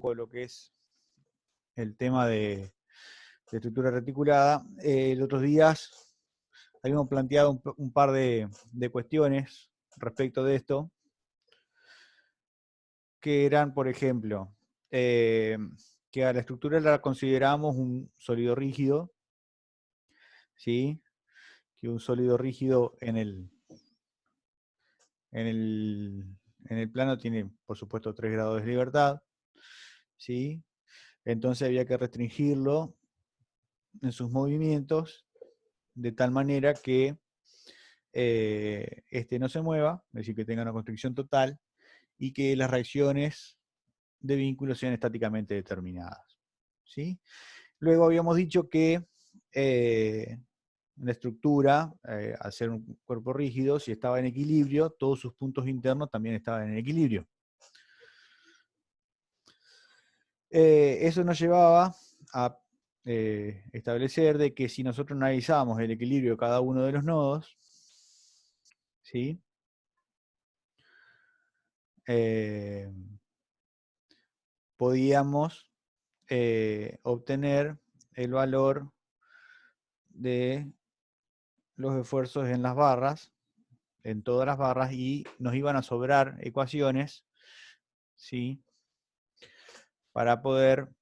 poco lo que es el tema de estructura reticulada. Los otros días habíamos planteado un par de cuestiones respecto de esto, que eran, por ejemplo, que a la estructura la consideramos un sólido rígido, ¿sí? Que un sólido rígido en el plano tiene, por supuesto, 3 grados de libertad, ¿sí? Entonces había que restringirlo en sus movimientos de tal manera que este no se mueva, es decir, que tenga una constricción total y que las reacciones de vínculos sean estáticamente determinadas, ¿sí? Luego habíamos dicho que la estructura, al ser un cuerpo rígido, si estaba en equilibrio, todos sus puntos internos también estaban en equilibrio. Eso nos llevaba a establecer de que si nosotros analizábamos el equilibrio de cada uno de los nodos, ¿sí? Podíamos obtener el valor de los esfuerzos en las barras, en todas las barras, y nos iban a sobrar ecuaciones, ¿sí? Para poder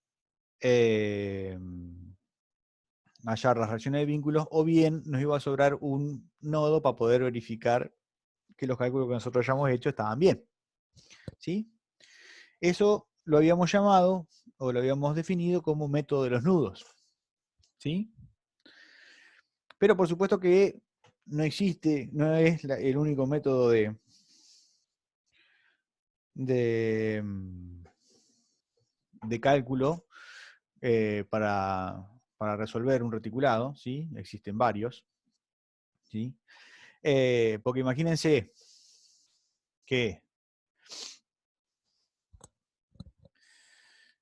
hallar las reacciones de vínculos, o bien nos iba a sobrar un nodo para poder verificar que los cálculos que nosotros hayamos hecho estaban bien, ¿sí? Eso lo habíamos llamado, o lo habíamos definido como método de los nudos, ¿sí? Pero por supuesto que no existe, no es el único método de, de cálculo para resolver un reticulado, ¿sí? Existen varios, ¿sí? Porque imagínense que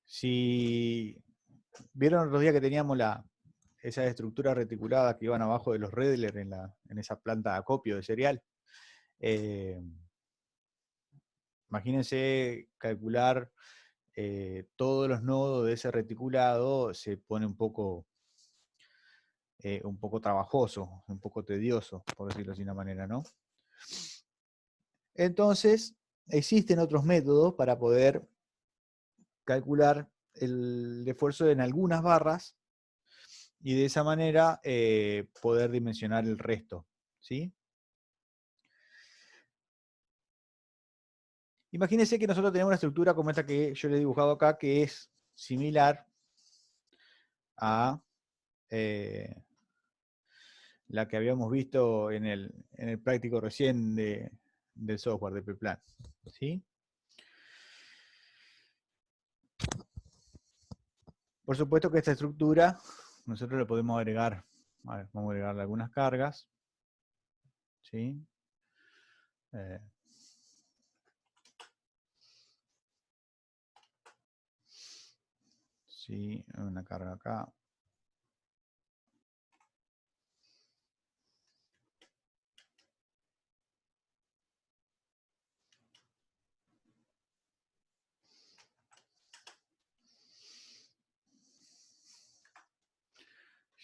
si vieron los días que teníamos esa estructura reticulada que iban abajo de los Redler en esa planta de acopio de cereal, imagínense calcular todos los nodos de ese reticulado, se pone un poco trabajoso, un poco tedioso, por decirlo de una manera, ¿no? Entonces, existen otros métodos para poder calcular el esfuerzo en algunas barras y de esa manera poder dimensionar el resto, ¿sí? Imagínense que nosotros tenemos una estructura como esta que yo le he dibujado acá, que es similar a la que habíamos visto en el práctico recién del software de P-Plan, ¿sí? Por supuesto que esta estructura nosotros le podemos agregar, a ver, vamos a agregarle algunas cargas, ¿sí? Sí, una carga acá.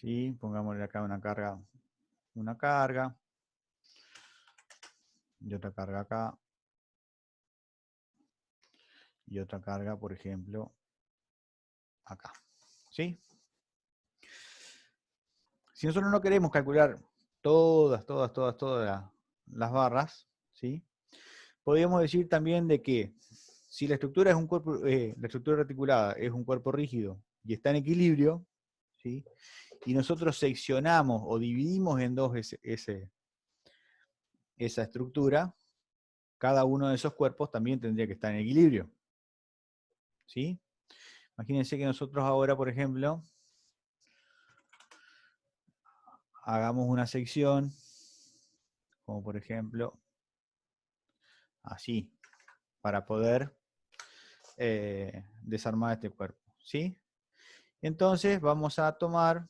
Sí, pongámosle acá una carga, y otra carga acá, y otra carga, por ejemplo, acá, ¿sí? Si nosotros no queremos calcular todas las barras, ¿sí? Podríamos decir también de que si la estructura es un cuerpo, la estructura reticulada es un cuerpo rígido y está en equilibrio, ¿sí? Y nosotros seccionamos o dividimos en dos esa estructura, cada uno de esos cuerpos también tendría que estar en equilibrio, ¿sí? Imagínense que nosotros ahora, por ejemplo, hagamos una sección, como por ejemplo, así, para poder desarmar este cuerpo, ¿sí? Entonces vamos a tomar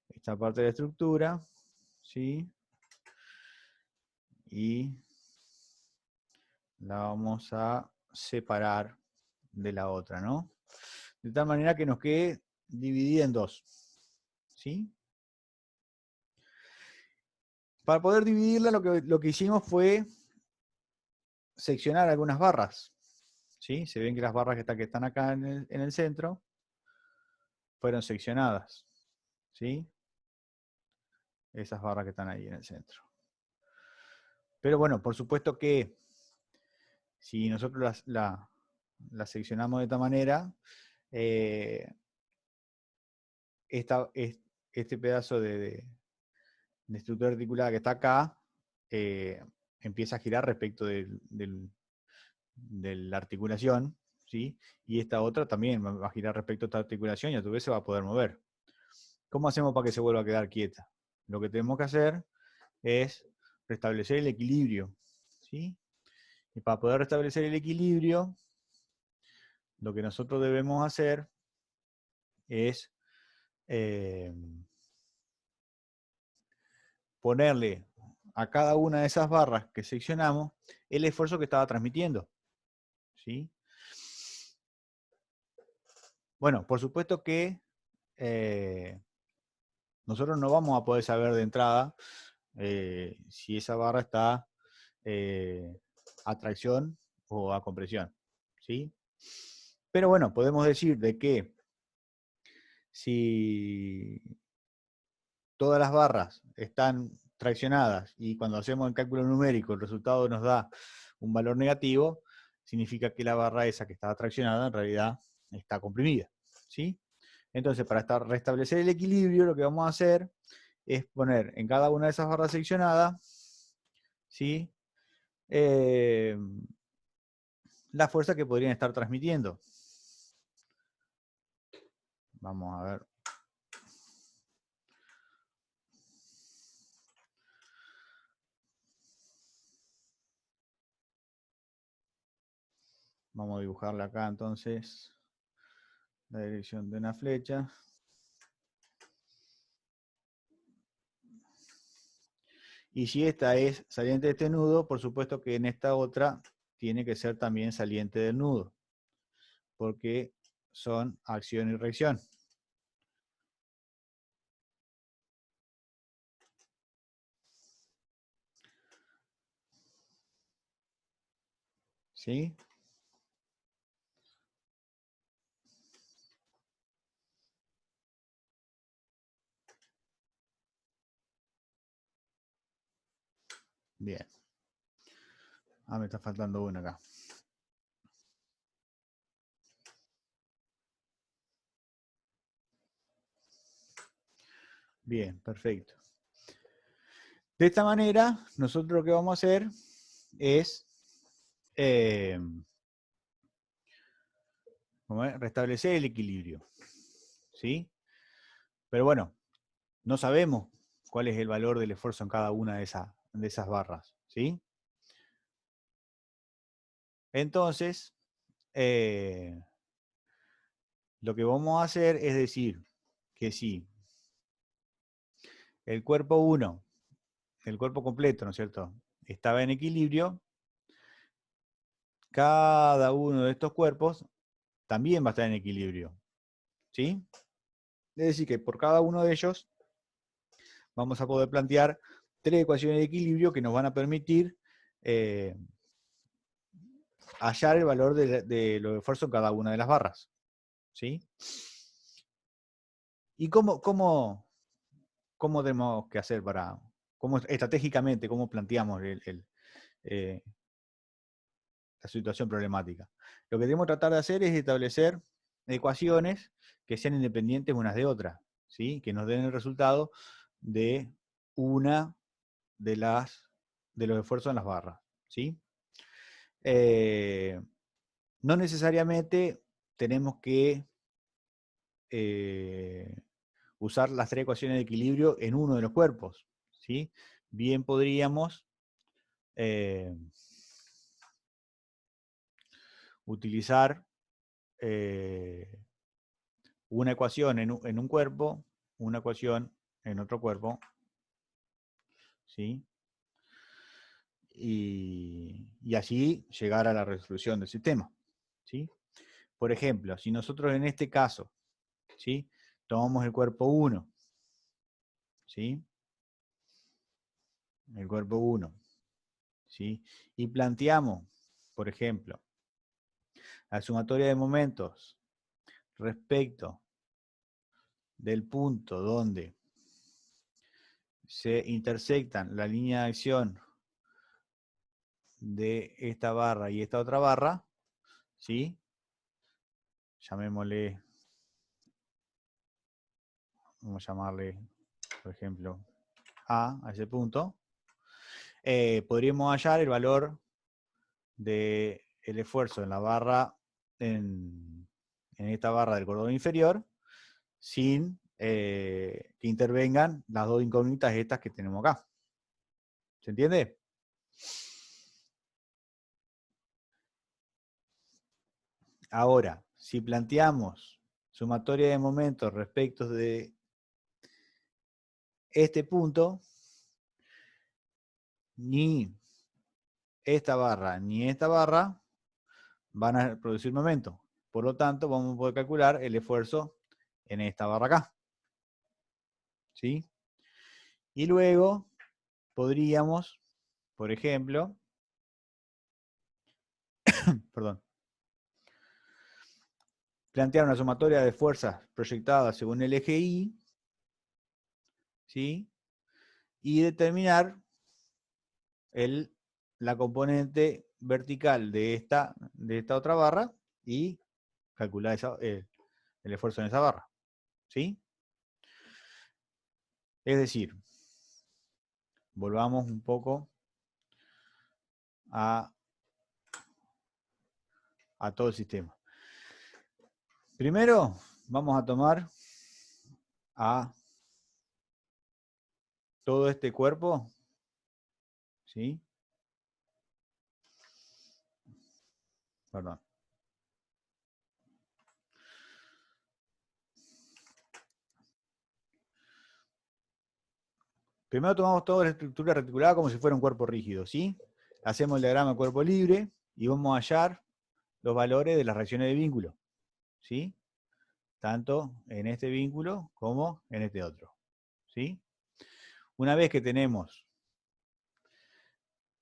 esta parte de la estructura, ¿sí? Y la vamos a separar de la otra, ¿no? De tal manera que nos quede dividida en dos, ¿sí? Para poder dividirla, lo que hicimos fue seccionar algunas barras, ¿sí? Se ven que las barras que están acá en el centro fueron seccionadas, ¿sí? Esas barras que están ahí en el centro. Pero bueno, por supuesto que si nosotros las seccionamos de esta manera, este pedazo de estructura articulada que está acá empieza a girar respecto de la articulación, ¿sí? Y esta otra también va a girar respecto a esta articulación y a tu vez se va a poder mover. ¿Cómo hacemos para que se vuelva a quedar quieta? Lo que tenemos que hacer es restablecer el equilibrio, ¿sí? Y para poder restablecer el equilibrio, lo que nosotros debemos hacer es ponerle a cada una de esas barras que seccionamos el esfuerzo que estaba transmitiendo, ¿sí? Bueno, por supuesto que nosotros no vamos a poder saber de entrada si esa barra está a tracción o a compresión, ¿sí? Pero bueno, podemos decir de que si todas las barras están traccionadas y cuando hacemos el cálculo numérico el resultado nos da un valor negativo, significa que la barra esa que está traccionada en realidad está comprimida, ¿sí? Entonces, para restablecer el equilibrio, lo que vamos a hacer es poner en cada una de esas barras seccionadas, ¿sí? La fuerza que podrían estar transmitiendo. Vamos a ver. Vamos a dibujarle acá entonces la dirección de una flecha. Y si esta es saliente de este nudo, por supuesto que en esta otra tiene que ser también saliente del nudo, porque son acción y reacción. ¿Sí? Bien. Ah, me está faltando una acá. Bien, perfecto. De esta manera, nosotros lo que vamos a hacer es restablecer el equilibrio, ¿sí? Pero bueno, no sabemos cuál es el valor del esfuerzo en cada una de esas barras, ¿sí? Entonces, lo que vamos a hacer es decir que si el cuerpo 1, el cuerpo completo, ¿no es cierto?, estaba en equilibrio, cada uno de estos cuerpos también va a estar en equilibrio, ¿sí? Es decir, que por cada uno de ellos vamos a poder plantear 3 ecuaciones de equilibrio que nos van a permitir hallar el valor de los esfuerzos en cada una de las barras, ¿sí? ¿Y cómo tenemos que hacer estratégicamente, cómo planteamos la situación problemática? Lo que debemos tratar de hacer es establecer ecuaciones que sean independientes unas de otras, ¿sí? Que nos den el resultado de una de los esfuerzos en las barras, ¿sí? No necesariamente tenemos que usar las 3 ecuaciones de equilibrio en uno de los cuerpos, ¿sí? Bien podríamos utilizar una ecuación en un cuerpo, una ecuación en otro cuerpo, ¿sí? Y así llegar a la resolución del sistema, ¿sí? Por ejemplo, si nosotros en este caso, ¿sí?, tomamos el cuerpo 1, ¿sí?, el cuerpo 1, ¿sí?, y planteamos, por ejemplo, la sumatoria de momentos respecto del punto donde se intersectan la línea de acción de esta barra y esta otra barra, ¿sí?, llamémosle, vamos a llamarle, por ejemplo, A ese punto, podríamos hallar el valor del esfuerzo en la barra, en esta barra del cordón inferior, sin que intervengan las dos incógnitas estas que tenemos acá. ¿Se entiende? Ahora, si planteamos sumatoria de momentos respecto de este punto, ni esta barra ni esta barra van a producir momento. Por lo tanto, vamos a poder calcular el esfuerzo en esta barra acá. ¿Sí? Y luego podríamos, por ejemplo, perdón, plantear una sumatoria de fuerzas proyectadas según el eje Y, ¿sí?, y determinar la componente vertical de esta otra barra y calcular el esfuerzo en esa barra. ¿Sí? Es decir, volvamos un poco a todo el sistema. Primero, vamos a tomar a todo este cuerpo, ¿sí? Perdón. Primero tomamos toda la estructura reticulada como si fuera un cuerpo rígido, ¿sí? Hacemos el diagrama de cuerpo libre y vamos a hallar los valores de las reacciones de vínculo, ¿sí?, tanto en este vínculo como en este otro, ¿sí? Una vez que tenemos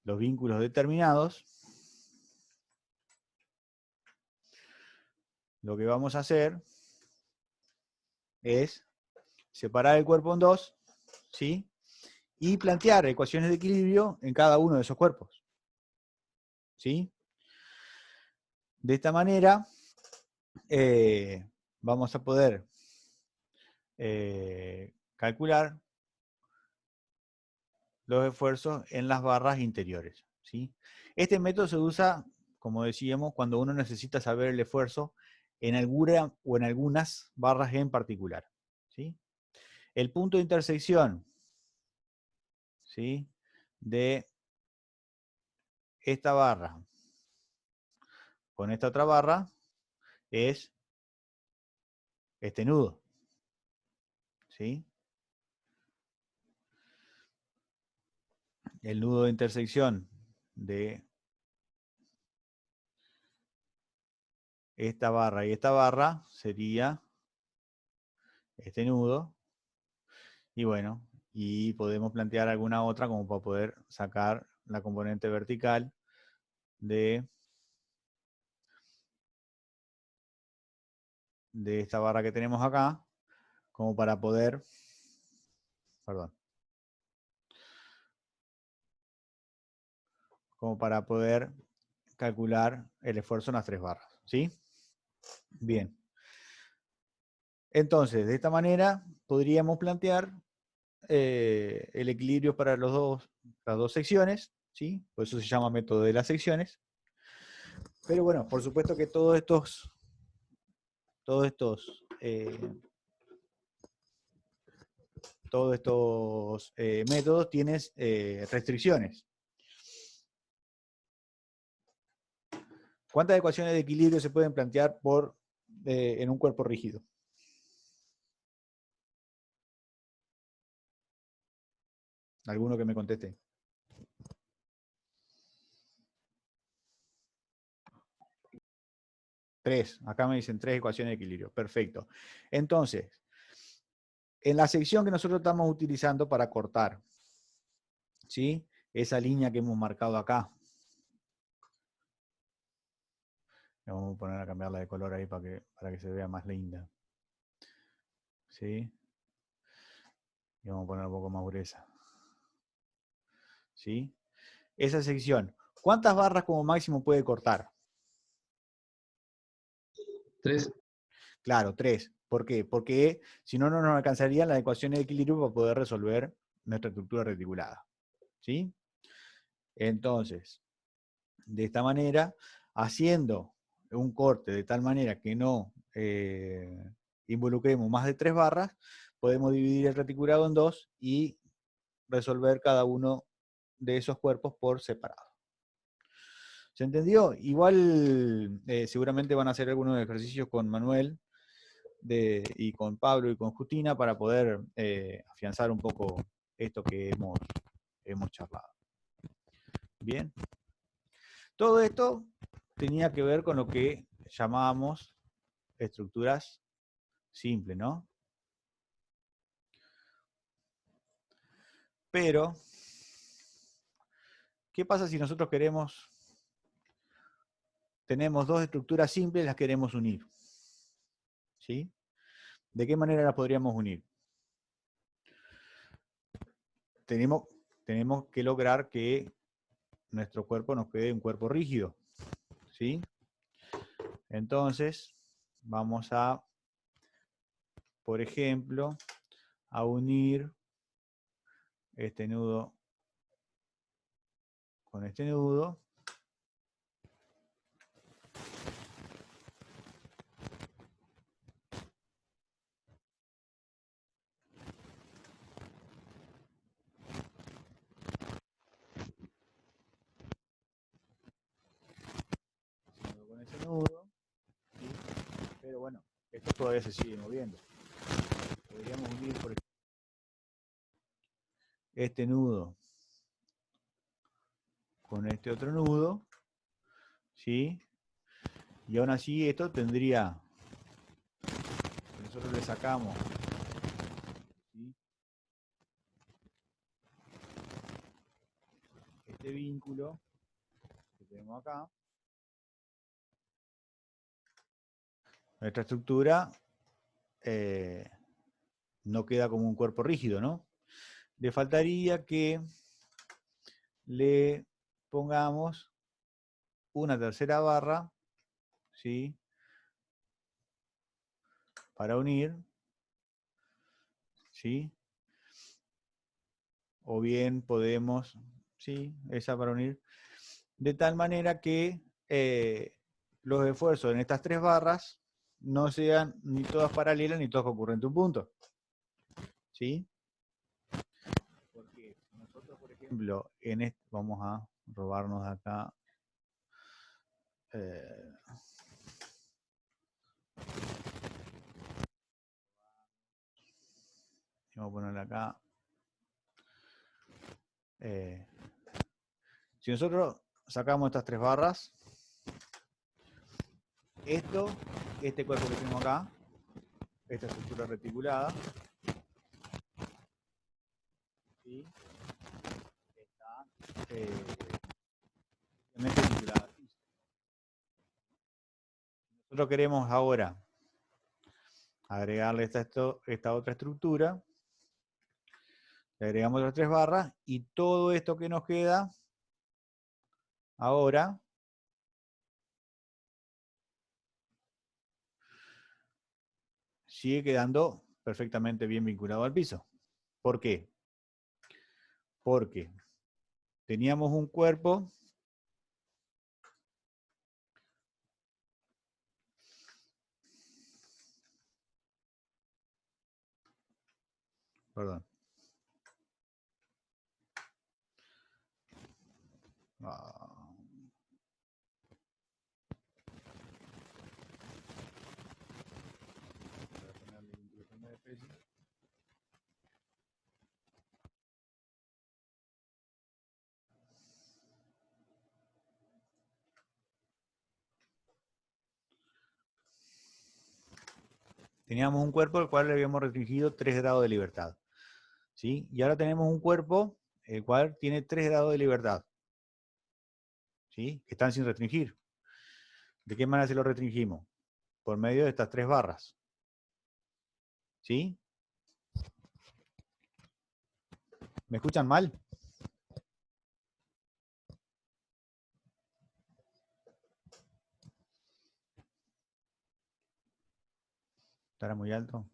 los vínculos determinados, lo que vamos a hacer es separar el cuerpo en dos, ¿sí?, y plantear ecuaciones de equilibrio en cada uno de esos cuerpos, ¿sí? De esta manera vamos a poder calcular los esfuerzos en las barras interiores, ¿sí? Este método se usa, como decíamos, cuando uno necesita saber el esfuerzo en alguna o en algunas barras en particular, ¿sí? El punto de intersección, ¿sí?, de esta barra con esta otra barra es este nudo, ¿sí? El nudo de intersección de esta barra y esta barra sería este nudo, y bueno, y podemos plantear alguna otra como para poder sacar la componente vertical de esta barra que tenemos acá, como para poder, perdón, como para poder calcular el esfuerzo en las tres barras, ¿sí? Bien. Entonces, de esta manera podríamos plantear el equilibrio para las dos secciones, ¿sí? Por eso se llama método de las secciones. Pero bueno, por supuesto que todos estos métodos tienen restricciones. ¿Cuántas ecuaciones de equilibrio se pueden plantear en un cuerpo rígido? ¿Alguno que me conteste? 3. Acá me dicen 3 ecuaciones de equilibrio. Perfecto. Entonces, en la sección que nosotros estamos utilizando para cortar, ¿sí? Esa línea que hemos marcado acá. Vamos a poner a cambiarla de color ahí para que se vea más linda. ¿Sí? Y vamos a poner un poco más gruesa. ¿Sí? Esa sección. ¿Cuántas barras como máximo puede cortar? 3. Claro, 3. ¿Por qué? Porque si no, no nos alcanzarían las ecuaciones de equilibrio para poder resolver nuestra estructura reticulada. ¿Sí? Entonces, de esta manera, haciendo un corte de tal manera que no involucremos más de 3 barras, podemos dividir el reticulado en 2 y resolver cada uno de esos cuerpos por separado. ¿Se entendió? Igual seguramente van a hacer algunos ejercicios con Manuel y con Pablo y con Justina para poder afianzar un poco esto que hemos charlado. Bien. Todo esto tenía que ver con lo que llamábamos estructuras simples, ¿no? Pero, ¿qué pasa si nosotros tenemos dos estructuras simples y las queremos unir? ¿Sí? ¿De qué manera las podríamos unir? Tenemos que lograr que nuestro cuerpo nos quede un cuerpo rígido. ¿Sí? Entonces, vamos a, por ejemplo, a unir este nudo con este nudo. Con ese nudo, ¿sí? Pero bueno, esto todavía se sigue moviendo. Podríamos unir, por ejemplo, este nudo con este otro nudo, ¿sí? Y aún así esto tendría, si nosotros le sacamos, ¿sí?, este vínculo que tenemos acá, nuestra estructura no queda como un cuerpo rígido, ¿no? Le faltaría que le pongamos una tercera barra, ¿sí?, para unir, ¿sí? O bien podemos, ¿sí?, esa para unir, de tal manera que los esfuerzos en estas 3 barras no sean ni todas paralelas ni todas concurrentes a un punto. ¿Sí? Porque nosotros, por ejemplo, vamos a robarnos acá. Vamos a ponerle acá. Si nosotros sacamos estas 3 barras, este cuerpo que tenemos acá, esta estructura reticulada, ¿sí?, está vinculada. Nosotros queremos ahora agregarle esta otra estructura, le agregamos las 3 barras y todo esto que nos queda ahora sigue quedando perfectamente bien vinculado al piso. ¿Por qué? Porque teníamos un cuerpo perdón. Teníamos un cuerpo al cual le habíamos restringido 3 grados de libertad. ¿Sí? Y ahora tenemos un cuerpo el cual tiene 3 grados de libertad. ¿Sí? Que están sin restringir. ¿De qué manera se lo restringimos? Por medio de estas 3 barras. ¿Sí? ¿Me escuchan mal? ¿Estará muy alto?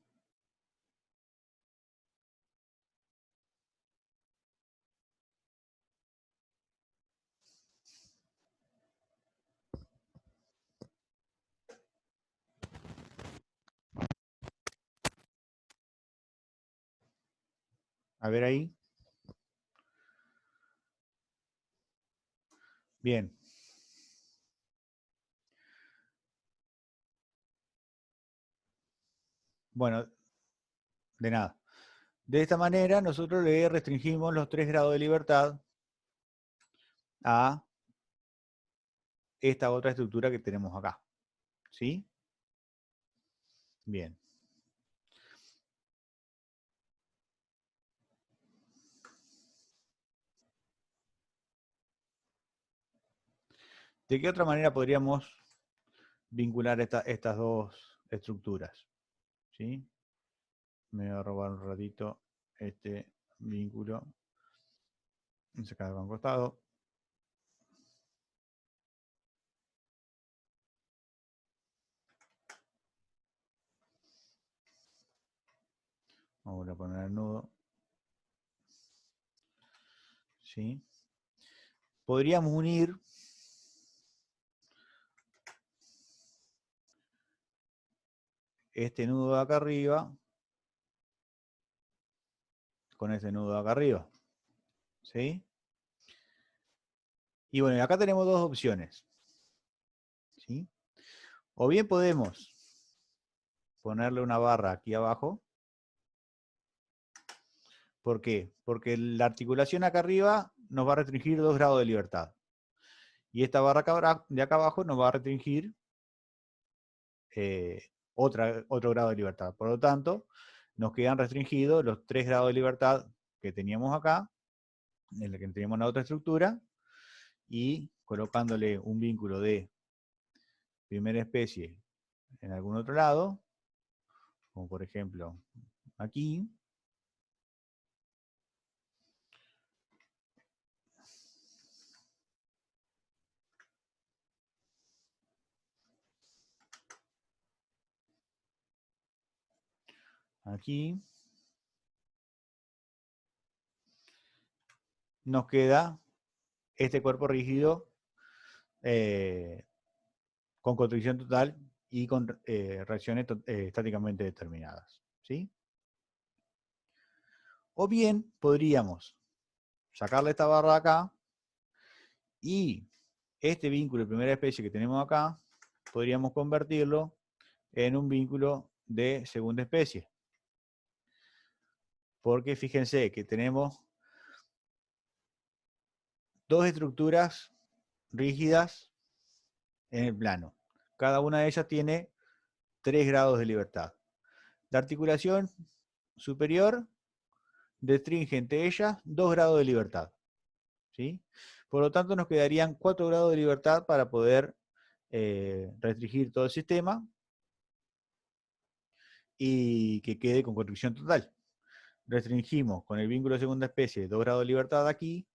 A ver ahí. Bien. Bueno, de nada. De esta manera nosotros le restringimos los 3 grados de libertad a esta otra estructura que tenemos acá. ¿Sí? Bien. ¿De qué otra manera podríamos vincular estas dos estructuras? ¿Sí? Me voy a robar un ratito este vínculo. Sacar a un costado. Vamos a poner el nudo. ¿Sí? Podríamos unir este nudo de acá arriba con este nudo de acá arriba. ¿Sí? Y bueno, acá tenemos dos opciones. ¿Sí? O bien podemos ponerle una barra aquí abajo. ¿Por qué? Porque la articulación acá arriba nos va a restringir 2 grados de libertad. Y esta barra de acá abajo nos va a restringir otro grado de libertad. Por lo tanto, nos quedan restringidos los 3 grados de libertad que teníamos acá, en el que teníamos la otra estructura, y colocándole un vínculo de primera especie en algún otro lado, como por ejemplo aquí, aquí, nos queda este cuerpo rígido con constricción total y con reacciones estáticamente determinadas. ¿Sí? O bien podríamos sacarle esta barra de acá y este vínculo de primera especie que tenemos acá, podríamos convertirlo en un vínculo de segunda especie. Porque fíjense que tenemos dos estructuras rígidas en el plano. Cada una de ellas tiene 3 grados de libertad. La articulación superior restringe entre ellas 2 grados de libertad. ¿Sí? Por lo tanto, nos quedarían 4 grados de libertad para poder restringir todo el sistema y que quede con constricción total. Restringimos con el vínculo de segunda especie 2 grados de libertad aquí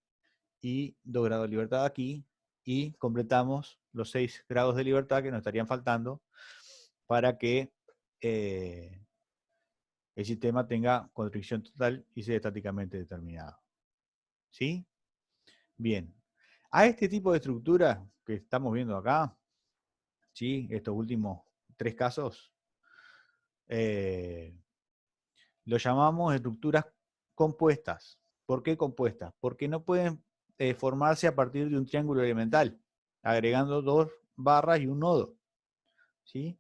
y 2 grados de libertad aquí y completamos los 6 grados de libertad que nos estarían faltando para que el sistema tenga constricción total y sea estáticamente determinado. ¿Sí? Bien. A este tipo de estructura que estamos viendo acá, ¿sí? Estos últimos 3 casos, lo llamamos estructuras compuestas. ¿Por qué compuestas? Porque no pueden formarse a partir de un triángulo elemental, agregando 2 barras y un nodo. ¿Sí?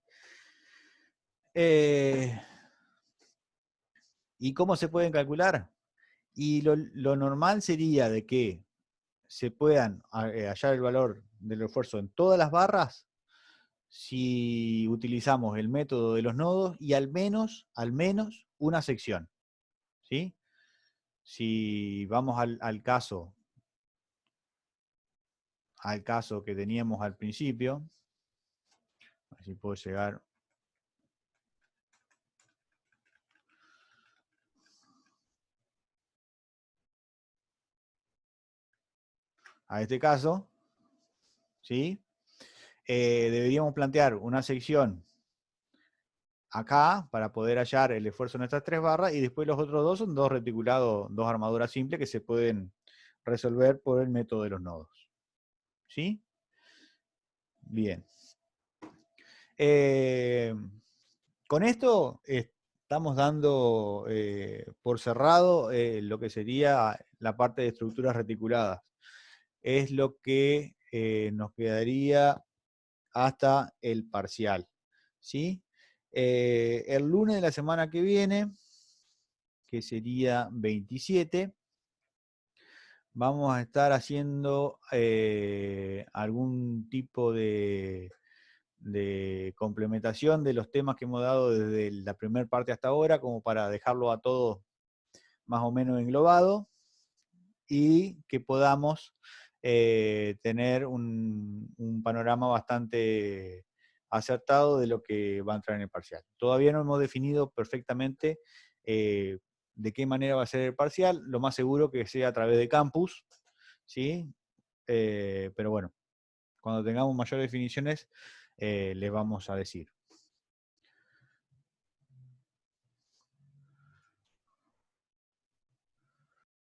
¿Y cómo se pueden calcular? Y lo normal sería de que se puedan hallar el valor del esfuerzo en todas las barras si utilizamos el método de los nodos y al menos una sección, ¿sí? Si vamos al caso que teníamos al principio, a ver si puedo llegar a este caso, ¿sí? Deberíamos plantear una sección acá para poder hallar el esfuerzo en estas 3 barras, y después los otros dos son 2 reticulados, 2 armaduras simples que se pueden resolver por el método de los nodos. ¿Sí? Bien. Con esto estamos dando por cerrado lo que sería la parte de estructuras reticuladas. Es lo que nos quedaría hasta el parcial. ¿Sí? El lunes de la semana que viene, que sería 27, vamos a estar haciendo algún tipo de complementación de los temas que hemos dado desde la primera parte hasta ahora, como para dejarlo a todo más o menos englobado y que podamos tener un panorama bastante acertado de lo que va a entrar en el parcial. Todavía no hemos definido perfectamente de qué manera va a ser el parcial, lo más seguro que sea a través de campus, ¿sí? Pero bueno, cuando tengamos mayores definiciones les vamos a decir.